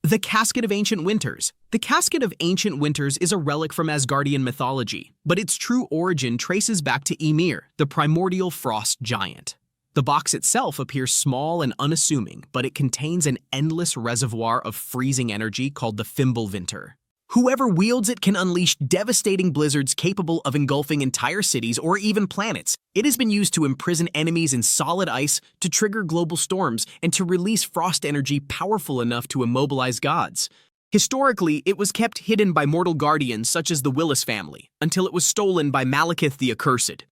The Casket of Ancient Winters. The Casket of Ancient Winters is a relic from Asgardian mythology, but its true origin traces back to Ymir, the primordial frost giant. The box itself appears small and unassuming, but it contains an endless reservoir of freezing energy called the Fimbulvinter. Whoever wields it can unleash devastating blizzards capable of engulfing entire cities or even planets. It has been used to imprison enemies in solid ice, to trigger global storms, and to release frost energy powerful enough to immobilize gods. Historically, it was kept hidden by mortal guardians such as the Willis family, until it was stolen by Malekith the Accursed.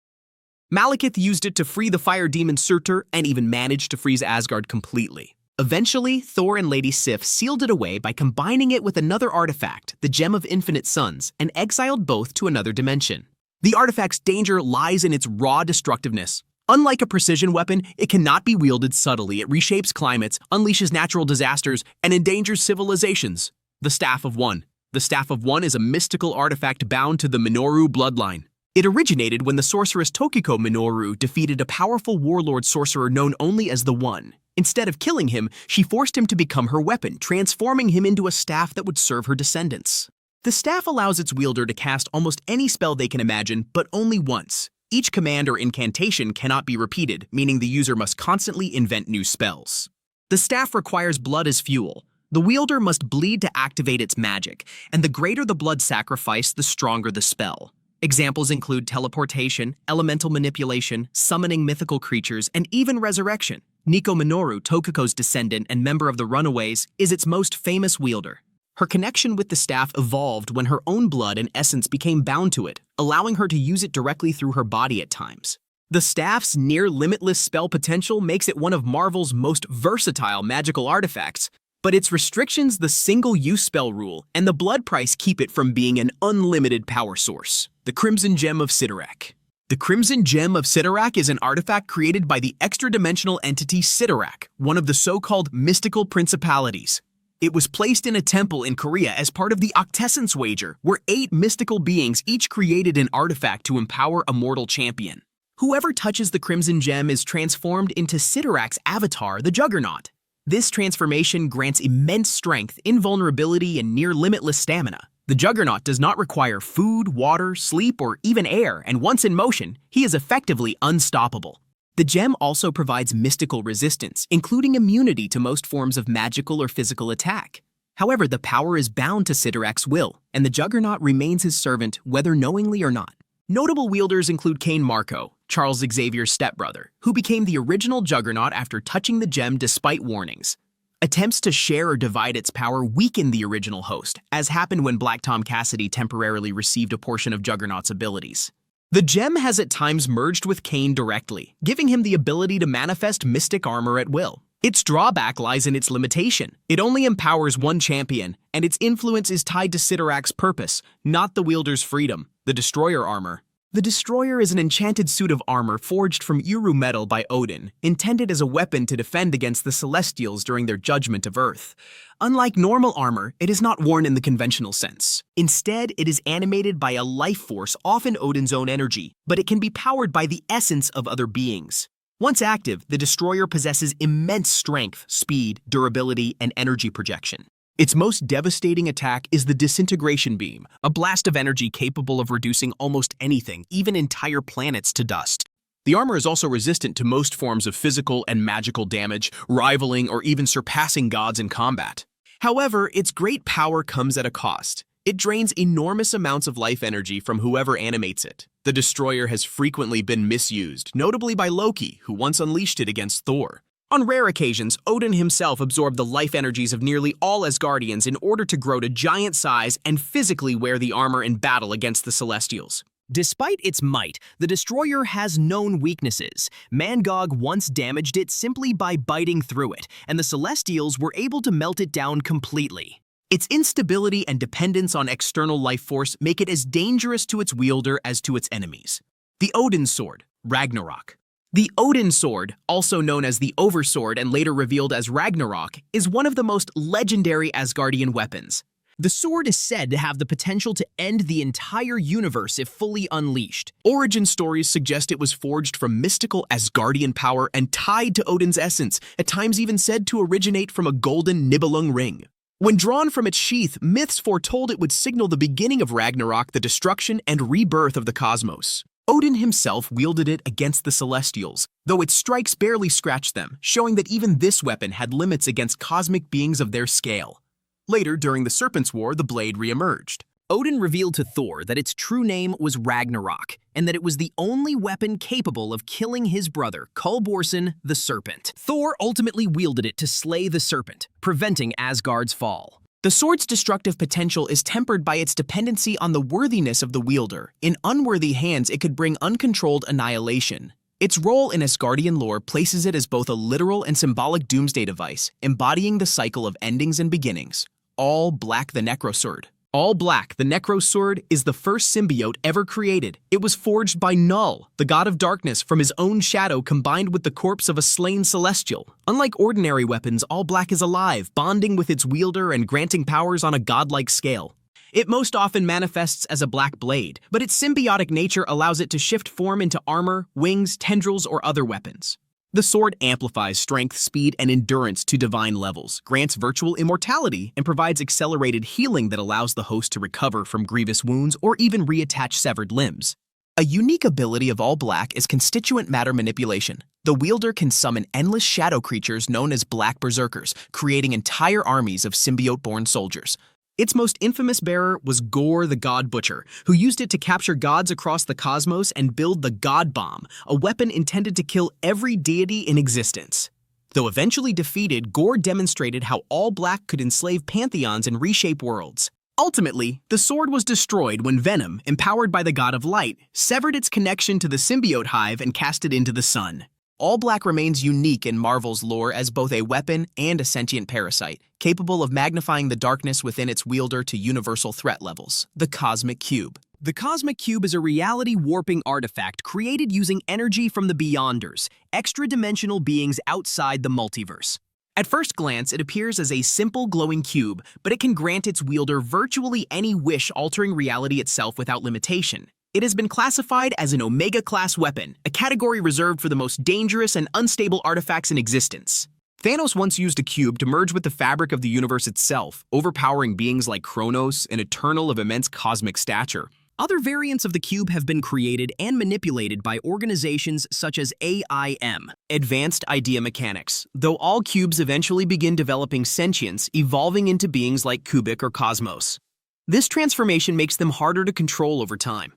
Malekith used it to free the fire demon Surtur and even managed to freeze Asgard completely. Eventually, Thor and Lady Sif sealed it away by combining it with another artifact, the Gem of Infinite Suns, and exiled both to another dimension. The artifact's danger lies in its raw destructiveness. Unlike a precision weapon, it cannot be wielded subtly. It reshapes climates, unleashes natural disasters, and endangers civilizations. The Staff of One. The Staff of One is a mystical artifact bound to the Minoru bloodline. It originated when the sorceress Tokiko Minoru defeated a powerful warlord sorcerer known only as the One. Instead of killing him, she forced him to become her weapon, transforming him into a staff that would serve her descendants. The staff allows its wielder to cast almost any spell they can imagine, but only once. Each command or incantation cannot be repeated, meaning the user must constantly invent new spells. The staff requires blood as fuel. The wielder must bleed to activate its magic, and the greater the blood sacrifice, the stronger the spell. Examples include teleportation, elemental manipulation, summoning mythical creatures, and even resurrection. Nico Minoru, Tokiko's descendant and member of the Runaways, is its most famous wielder. Her connection with the staff evolved when her own blood and essence became bound to it, allowing her to use it directly through her body at times. The staff's near-limitless spell potential makes it one of Marvel's most versatile magical artifacts, but its restrictions, the single-use spell rule, and the blood price keep it from being an unlimited power source. The Crimson Gem of Cyttorak. The Crimson Gem of Cyttorak is an artifact created by the extra-dimensional entity Cyttorak, one of the so-called mystical principalities. It was placed in a temple in Korea as part of the Octessence Wager, where 8 mystical beings each created an artifact to empower a mortal champion. Whoever touches the Crimson Gem is transformed into Cyttorak's avatar, the Juggernaut. This transformation grants immense strength, invulnerability, and near-limitless stamina. The Juggernaut does not require food, water, sleep, or even air, and once in motion, he is effectively unstoppable. The gem also provides mystical resistance, including immunity to most forms of magical or physical attack. However, the power is bound to Cyttorak's will, and the Juggernaut remains his servant whether knowingly or not. Notable wielders include Cain Marko, Charles Xavier's stepbrother, who became the original Juggernaut after touching the gem despite warnings. Attempts to share or divide its power weaken the original host, as happened when Black Tom Cassidy temporarily received a portion of Juggernaut's abilities. The gem has at times merged with Cain directly, giving him the ability to manifest mystic armor at will. Its drawback lies in its limitation. It only empowers one champion, and its influence is tied to Cyttorak's purpose, not the wielder's freedom. The Destroyer Armor. The Destroyer is an enchanted suit of armor forged from Uru metal by Odin, intended as a weapon to defend against the Celestials during their judgment of Earth. Unlike normal armor, it is not worn in the conventional sense. Instead, it is animated by a life force, often Odin's own energy, but it can be powered by the essence of other beings. Once active, the Destroyer possesses immense strength, speed, durability, and energy projection. Its most devastating attack is the Disintegration Beam, a blast of energy capable of reducing almost anything, even entire planets, to dust. The armor is also resistant to most forms of physical and magical damage, rivaling or even surpassing gods in combat. However, its great power comes at a cost. It drains enormous amounts of life energy from whoever animates it. The Destroyer has frequently been misused, notably by Loki, who once unleashed it against Thor. On rare occasions, Odin himself absorbed the life energies of nearly all Asgardians in order to grow to giant size and physically wear the armor in battle against the Celestials. Despite its might, the Destroyer has known weaknesses. Mangog once damaged it simply by biting through it, and the Celestials were able to melt it down completely. Its instability and dependence on external life force make it as dangerous to its wielder as to its enemies. The Odin Sword, Ragnarok. The Odin Sword, also known as the Oversword and later revealed as Ragnarok, is one of the most legendary Asgardian weapons. The sword is said to have the potential to end the entire universe if fully unleashed. Origin stories suggest it was forged from mystical Asgardian power and tied to Odin's essence, at times even said to originate from a golden Nibelung ring. When drawn from its sheath, myths foretold it would signal the beginning of Ragnarok, the destruction and rebirth of the cosmos. Odin himself wielded it against the Celestials, though its strikes barely scratched them, showing that even this weapon had limits against cosmic beings of their scale. Later, during the Serpent's War, the blade re-emerged. Odin revealed to Thor that its true name was Ragnarok, and that it was the only weapon capable of killing his brother, Kulborson the Serpent. Thor ultimately wielded it to slay the serpent, preventing Asgard's fall. The sword's destructive potential is tempered by its dependency on the worthiness of the wielder. In unworthy hands, it could bring uncontrolled annihilation. Its role in Asgardian lore places it as both a literal and symbolic doomsday device, embodying the cycle of endings and beginnings. All Black the Necrosword. All Black, the Necrosword, is the first symbiote ever created. It was forged by Null, the god of darkness, from his own shadow combined with the corpse of a slain celestial. Unlike ordinary weapons, All Black is alive, bonding with its wielder and granting powers on a godlike scale. It most often manifests as a black blade, but its symbiotic nature allows it to shift form into armor, wings, tendrils, or other weapons. The sword amplifies strength, speed, and endurance to divine levels, grants virtual immortality, and provides accelerated healing that allows the host to recover from grievous wounds or even reattach severed limbs. A unique ability of All Black is constituent matter manipulation. The wielder can summon endless shadow creatures known as Black Berserkers, creating entire armies of symbiote-born soldiers. Its most infamous bearer was Gore the God Butcher, who used it to capture gods across the cosmos and build the God Bomb, a weapon intended to kill every deity in existence. Though eventually defeated, Gore demonstrated how All Black could enslave pantheons and reshape worlds. Ultimately, the sword was destroyed when Venom, empowered by the God of Light, severed its connection to the symbiote hive and cast it into the sun. All Black remains unique in Marvel's lore as both a weapon and a sentient parasite, capable of magnifying the darkness within its wielder to universal threat levels. The Cosmic Cube. The Cosmic Cube is a reality-warping artifact created using energy from the Beyonders, extra-dimensional beings outside the multiverse. At first glance, it appears as a simple glowing cube, but it can grant its wielder virtually any wish, altering reality itself without limitation. It has been classified as an Omega-class weapon, a category reserved for the most dangerous and unstable artifacts in existence. Thanos once used a cube to merge with the fabric of the universe itself, overpowering beings like Kronos, an Eternal of immense cosmic stature. Other variants of the cube have been created and manipulated by organizations such as AIM, Advanced Idea Mechanics, though all cubes eventually begin developing sentience, evolving into beings like Kubik or Cosmos. This transformation makes them harder to control over time.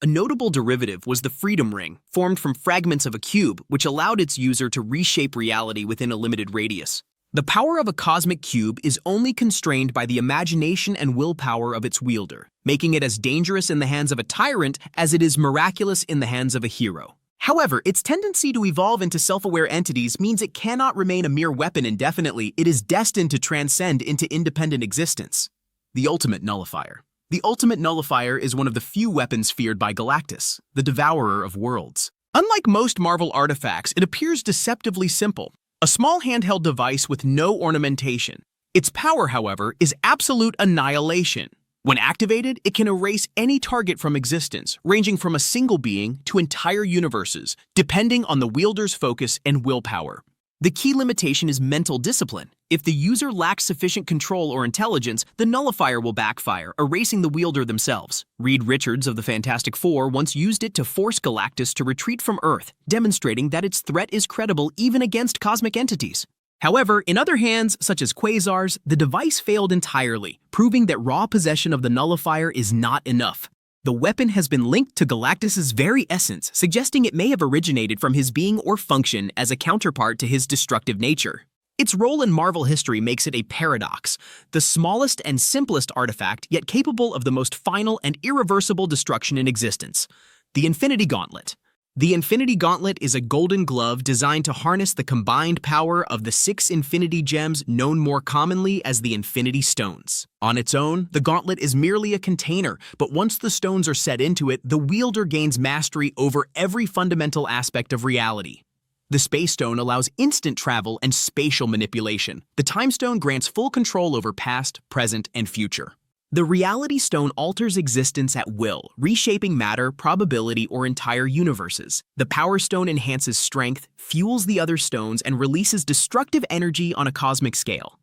A notable derivative was the Freedom Ring, formed from fragments of a cube, which allowed its user to reshape reality within a limited radius. The power of a cosmic cube is only constrained by the imagination and willpower of its wielder, making it as dangerous in the hands of a tyrant as it is miraculous in the hands of a hero. However, its tendency to evolve into self-aware entities means it cannot remain a mere weapon indefinitely. It is destined to transcend into independent existence. The Ultimate Nullifier. The Ultimate Nullifier is one of the few weapons feared by Galactus, the Devourer of Worlds. Unlike most Marvel artifacts, it appears deceptively simple, a small handheld device with no ornamentation. Its power, however, is absolute annihilation. When activated, it can erase any target from existence, ranging from a single being to entire universes, depending on the wielder's focus and willpower. The key limitation is mental discipline. If the user lacks sufficient control or intelligence, the nullifier will backfire, erasing the wielder themselves. Reed Richards of the Fantastic Four once used it to force Galactus to retreat from Earth, demonstrating that its threat is credible even against cosmic entities. However, in other hands, such as Quasar's, the device failed entirely, proving that raw possession of the nullifier is not enough. The weapon has been linked to Galactus's very essence, suggesting it may have originated from his being or function as a counterpart to his destructive nature. Its role in Marvel history makes it a paradox, the smallest and simplest artifact, yet capable of the most final and irreversible destruction in existence. The Infinity Gauntlet. The Infinity Gauntlet is a golden glove designed to harness the combined power of the 6 Infinity Gems known more commonly as the Infinity Stones. On its own, the gauntlet is merely a container, but once the stones are set into it, the wielder gains mastery over every fundamental aspect of reality. The Space Stone allows instant travel and spatial manipulation. The Time Stone grants full control over past, present, and future. The Reality Stone alters existence at will, reshaping matter, probability, or entire universes. The Power Stone enhances strength, fuels the other stones, and releases destructive energy on a cosmic scale.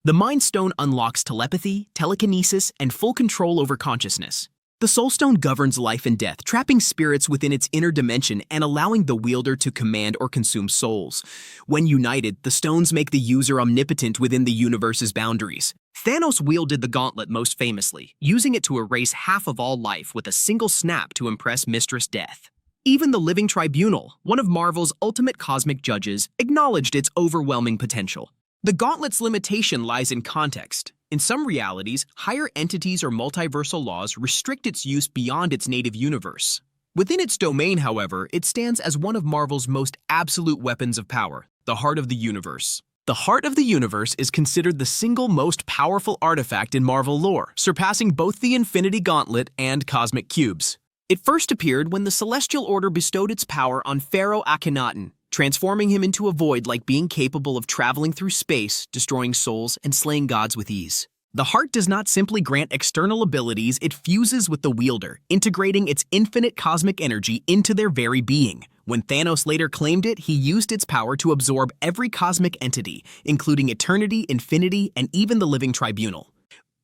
The Mind Stone unlocks telepathy, telekinesis, and full control over consciousness. The Soul Stone governs life and death, trapping spirits within its inner dimension and allowing the wielder to command or consume souls. When united, the stones make the user omnipotent within the universe's boundaries. Thanos wielded the gauntlet most famously, using it to erase half of all life with a single snap to impress Mistress Death. Even the Living Tribunal, one of Marvel's ultimate cosmic judges, acknowledged its overwhelming potential. The gauntlet's limitation lies in context. In some realities, higher entities or multiversal laws restrict its use beyond its native universe. Within its domain, however, it stands as one of Marvel's most absolute weapons of power, the Heart of the Universe. The Heart of the Universe is considered the single most powerful artifact in Marvel lore, surpassing both the Infinity Gauntlet and Cosmic Cubes. It first appeared when the Celestial Order bestowed its power on Pharaoh Akhenaten, transforming him into a void like being capable of traveling through space, destroying souls, and slaying gods with ease. The heart does not simply grant external abilities, it fuses with the wielder, integrating its infinite cosmic energy into their very being. When Thanos later claimed it, he used its power to absorb every cosmic entity, including eternity, infinity, and even the Living Tribunal.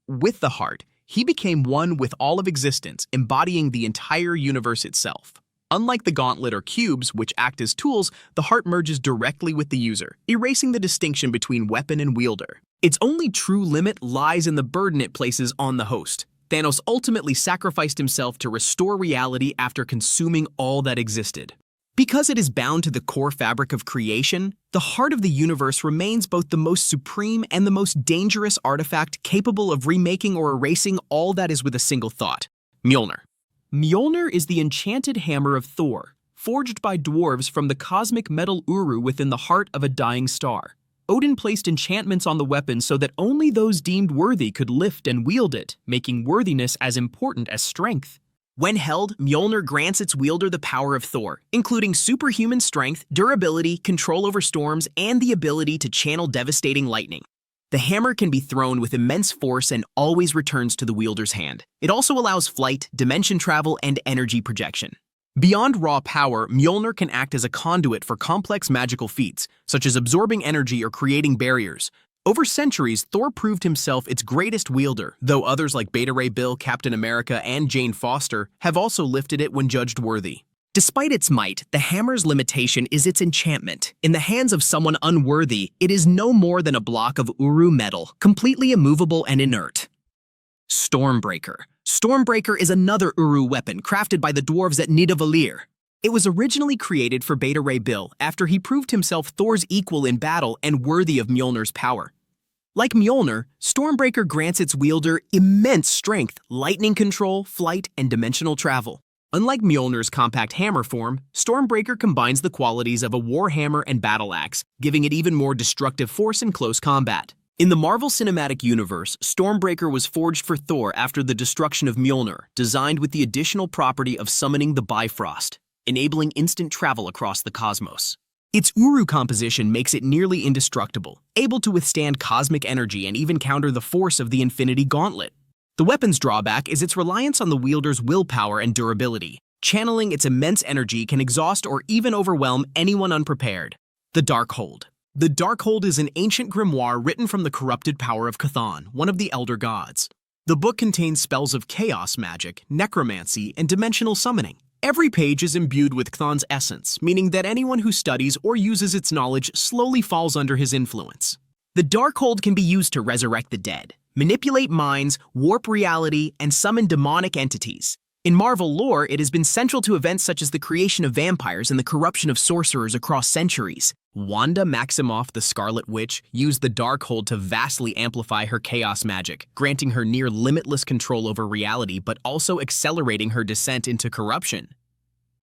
With the heart, he became one with all of existence, embodying the entire universe itself. Unlike the gauntlet or cubes, which act as tools, the heart merges directly with the user, erasing the distinction between weapon and wielder. Its only true limit lies in the burden it places on the host. Thanos ultimately sacrificed himself to restore reality after consuming all that existed. Because it is bound to the core fabric of creation, the heart of the universe remains both the most supreme and the most dangerous artifact capable of remaking or erasing all that is with a single thought. Mjolnir. Mjolnir is the enchanted hammer of Thor, forged by dwarves from the cosmic metal Uru within the heart of a dying star. Odin placed enchantments on the weapon so that only those deemed worthy could lift and wield it, making worthiness as important as strength. When held, Mjolnir grants its wielder the power of Thor, including superhuman strength, durability, control over storms, and the ability to channel devastating lightning. The hammer can be thrown with immense force and always returns to the wielder's hand. It also allows flight, dimension travel, and energy projection. Beyond raw power, Mjolnir can act as a conduit for complex magical feats, such as absorbing energy or creating barriers. Over centuries, Thor proved himself its greatest wielder, though others like Beta Ray Bill, Captain America, and Jane Foster have also lifted it when judged worthy. Despite its might, the hammer's limitation is its enchantment. In the hands of someone unworthy, it is no more than a block of Uru metal, completely immovable and inert. Stormbreaker. Stormbreaker is another Uru weapon crafted by the dwarves at Nidavellir. It was originally created for Beta Ray Bill after he proved himself Thor's equal in battle and worthy of Mjolnir's power. Like Mjolnir, Stormbreaker grants its wielder immense strength, lightning control, flight, and dimensional travel. Unlike Mjolnir's compact hammer form, Stormbreaker combines the qualities of a warhammer and battle axe, giving it even more destructive force in close combat. In the Marvel Cinematic Universe, Stormbreaker was forged for Thor after the destruction of Mjolnir, designed with the additional property of summoning the Bifrost, enabling instant travel across the cosmos. Its Uru composition makes it nearly indestructible, able to withstand cosmic energy and even counter the force of the Infinity Gauntlet. The weapon's drawback is its reliance on the wielder's willpower and durability. Channeling its immense energy can exhaust or even overwhelm anyone unprepared. The Darkhold. The Darkhold is an ancient grimoire written from the corrupted power of Chthon, one of the Elder Gods. The book contains spells of chaos magic, necromancy, and dimensional summoning. Every page is imbued with Chthon's essence, meaning that anyone who studies or uses its knowledge slowly falls under his influence. The Darkhold can be used to resurrect the dead, manipulate minds, warp reality, and summon demonic entities. In Marvel lore, it has been central to events such as the creation of vampires and the corruption of sorcerers across centuries. Wanda Maximoff, the Scarlet Witch, used the Darkhold to vastly amplify her chaos magic, granting her near limitless control over reality but also accelerating her descent into corruption.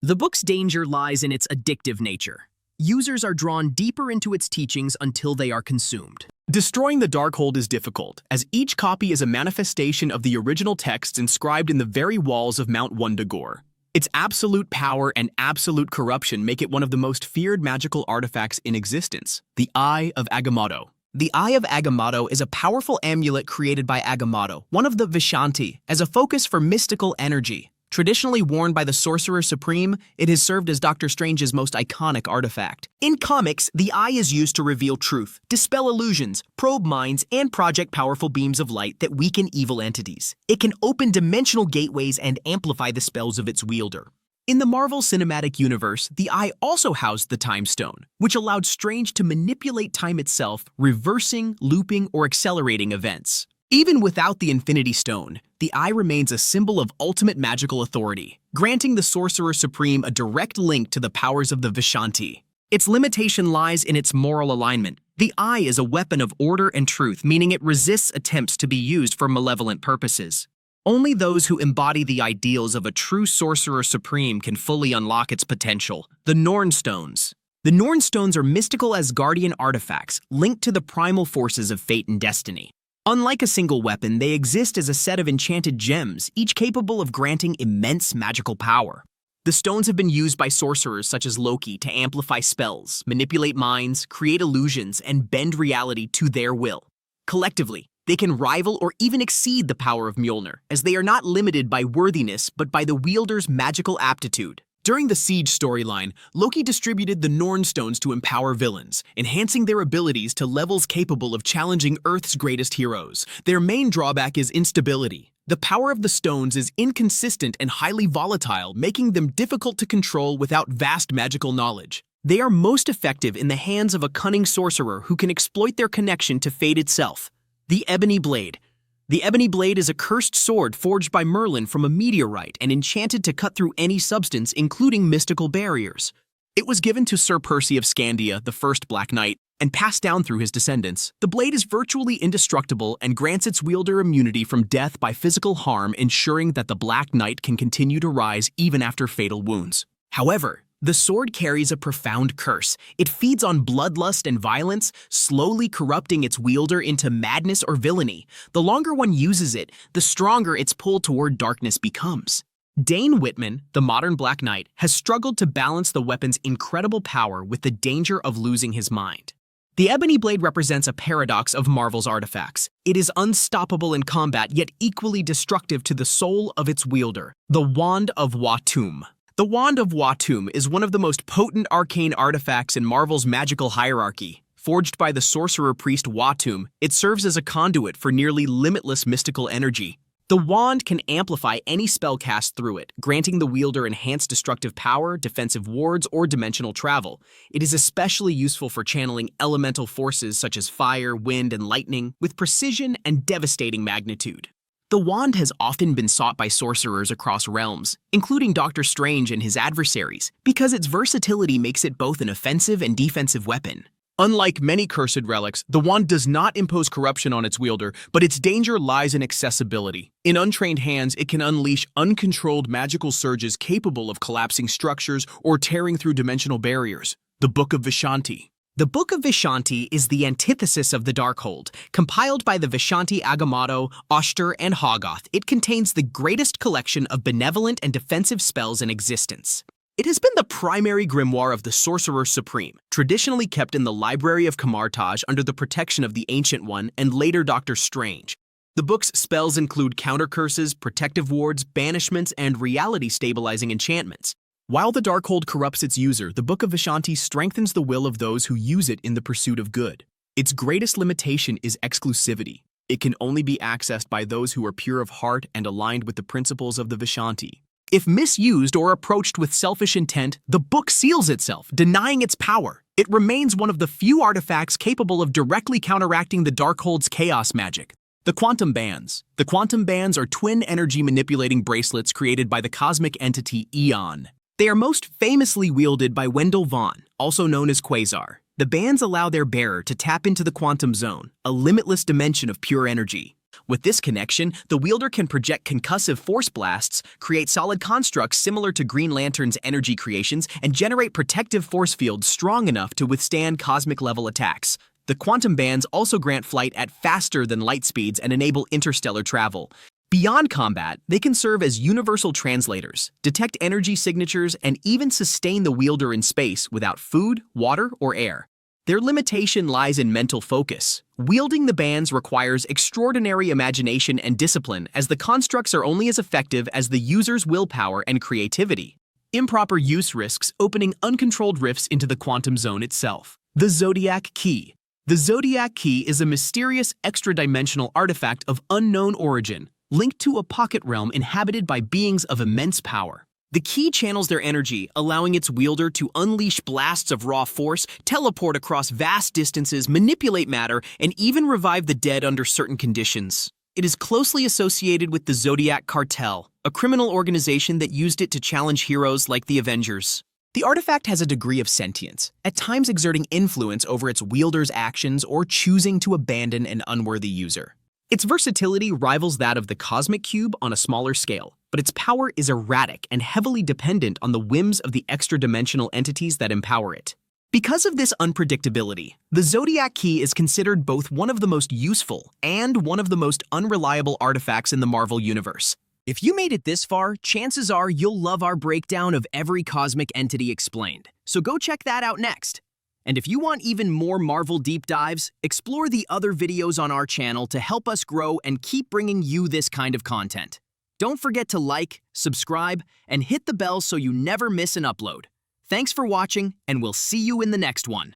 The book's danger lies in its addictive nature. Users are drawn deeper into its teachings until they are consumed. Destroying the Darkhold is difficult, as each copy is a manifestation of the original texts inscribed in the very walls of Mount Wundagore. Its absolute power and absolute corruption make it one of the most feared magical artifacts in existence, the Eye of Agamotto. The Eye of Agamotto is a powerful amulet created by Agamotto, one of the Vishanti, as a focus for mystical energy. Traditionally worn by the Sorcerer Supreme, it has served as Doctor Strange's most iconic artifact. In comics, the eye is used to reveal truth, dispel illusions, probe minds, and project powerful beams of light that weaken evil entities. It can open dimensional gateways and amplify the spells of its wielder. In the Marvel Cinematic Universe, the Eye also housed the Time Stone, which allowed Strange to manipulate time itself, reversing, looping, or accelerating events. Even without the Infinity Stone, the Eye remains a symbol of ultimate magical authority, granting the Sorcerer Supreme a direct link to the powers of the Vishanti. Its limitation lies in its moral alignment. The Eye is a weapon of order and truth, meaning it resists attempts to be used for malevolent purposes. Only those who embody the ideals of a true Sorcerer Supreme can fully unlock its potential. The Norn Stones. The Norn Stones are mystical Asgardian artifacts linked to the primal forces of fate and destiny. Unlike a single weapon, they exist as a set of enchanted gems, each capable of granting immense magical power. The stones have been used by sorcerers such as Loki to amplify spells, manipulate minds, create illusions, and bend reality to their will. Collectively, they can rival or even exceed the power of Mjolnir, as they are not limited by worthiness but by the wielder's magical aptitude. During the Siege storyline, Loki distributed the Norn Stones to empower villains, enhancing their abilities to levels capable of challenging Earth's greatest heroes. Their main drawback is instability. The power of the stones is inconsistent and highly volatile, making them difficult to control without vast magical knowledge. They are most effective in the hands of a cunning sorcerer who can exploit their connection to fate itself. The Ebony Blade. The Ebony Blade is a cursed sword forged by Merlin from a meteorite and enchanted to cut through any substance, including mystical barriers. It was given to Sir Percy of Scandia, the first Black Knight, and passed down through his descendants. The blade is virtually indestructible and grants its wielder immunity from death by physical harm, ensuring that the Black Knight can continue to rise even after fatal wounds. However, the sword carries a profound curse. It feeds on bloodlust and violence, slowly corrupting its wielder into madness or villainy. The longer one uses it, the stronger its pull toward darkness becomes. Dane Whitman, the modern Black Knight, has struggled to balance the weapon's incredible power with the danger of losing his mind. The Ebony Blade represents a paradox of Marvel's artifacts. It is unstoppable in combat, yet equally destructive to the soul of its wielder. The Wand of Watum. The Wand of Watum is one of the most potent arcane artifacts in Marvel's magical hierarchy. Forged by the sorcerer priest Watum, it serves as a conduit for nearly limitless mystical energy. The wand can amplify any spell cast through it, granting the wielder enhanced destructive power, defensive wards, or dimensional travel. It is especially useful for channeling elemental forces such as fire, wind, and lightning with precision and devastating magnitude. The wand has often been sought by sorcerers across realms, including Doctor Strange and his adversaries, because its versatility makes it both an offensive and defensive weapon. Unlike many cursed relics, the wand does not impose corruption on its wielder, but its danger lies in accessibility. In untrained hands, it can unleash uncontrolled magical surges capable of collapsing structures or tearing through dimensional barriers. The Book of Vishanti. The Book of Vishanti is the antithesis of the Darkhold. Compiled by the Vishanti Agamotto, Oster, and Hoggoth, it contains the greatest collection of benevolent and defensive spells in existence. It has been the primary grimoire of the Sorcerer Supreme, traditionally kept in the Library of Camartage under the protection of the Ancient One and later Doctor Strange. The book's spells include counter curses, protective wards, banishments, and reality-stabilizing enchantments. While the Darkhold corrupts its user, the Book of Vishanti strengthens the will of those who use it in the pursuit of good. Its greatest limitation is exclusivity. It can only be accessed by those who are pure of heart and aligned with the principles of the Vishanti. If misused or approached with selfish intent, the book seals itself, denying its power. It remains one of the few artifacts capable of directly counteracting the Darkhold's chaos magic. The Quantum Bands. The Quantum Bands are twin energy manipulating bracelets created by the cosmic entity Eon. They are most famously wielded by Wendell Vaughn, also known as Quasar. The bands allow their bearer to tap into the quantum zone, a limitless dimension of pure energy. With this connection, the wielder can project concussive force blasts, create solid constructs similar to Green Lantern's energy creations, and generate protective force fields strong enough to withstand cosmic-level attacks. The quantum bands also grant flight at faster than light speeds and enable interstellar travel. Beyond combat, they can serve as universal translators, detect energy signatures, and even sustain the wielder in space without food, water, or air. Their limitation lies in mental focus. Wielding the bands requires extraordinary imagination and discipline, as the constructs are only as effective as the user's willpower and creativity. Improper use risks opening uncontrolled rifts into the quantum zone itself. The Zodiac Key. The Zodiac Key is a mysterious extra-dimensional artifact of unknown origin, linked to a pocket realm inhabited by beings of immense power. The key channels their energy, allowing its wielder to unleash blasts of raw force, teleport across vast distances, manipulate matter, and even revive the dead under certain conditions. It is closely associated with the Zodiac Cartel, a criminal organization that used it to challenge heroes like the Avengers. The artifact has a degree of sentience, at times exerting influence over its wielder's actions or choosing to abandon an unworthy user. Its versatility rivals that of the Cosmic Cube on a smaller scale, but its power is erratic and heavily dependent on the whims of the extra-dimensional entities that empower it. Because of this unpredictability, the Zodiac Key is considered both one of the most useful and one of the most unreliable artifacts in the Marvel Universe. If you made it this far, chances are you'll love our breakdown of every cosmic entity explained. So go check that out next. And if you want even more Marvel deep dives, explore the other videos on our channel to help us grow and keep bringing you this kind of content. Don't forget to like, subscribe, and hit the bell so you never miss an upload. Thanks for watching, and we'll see you in the next one.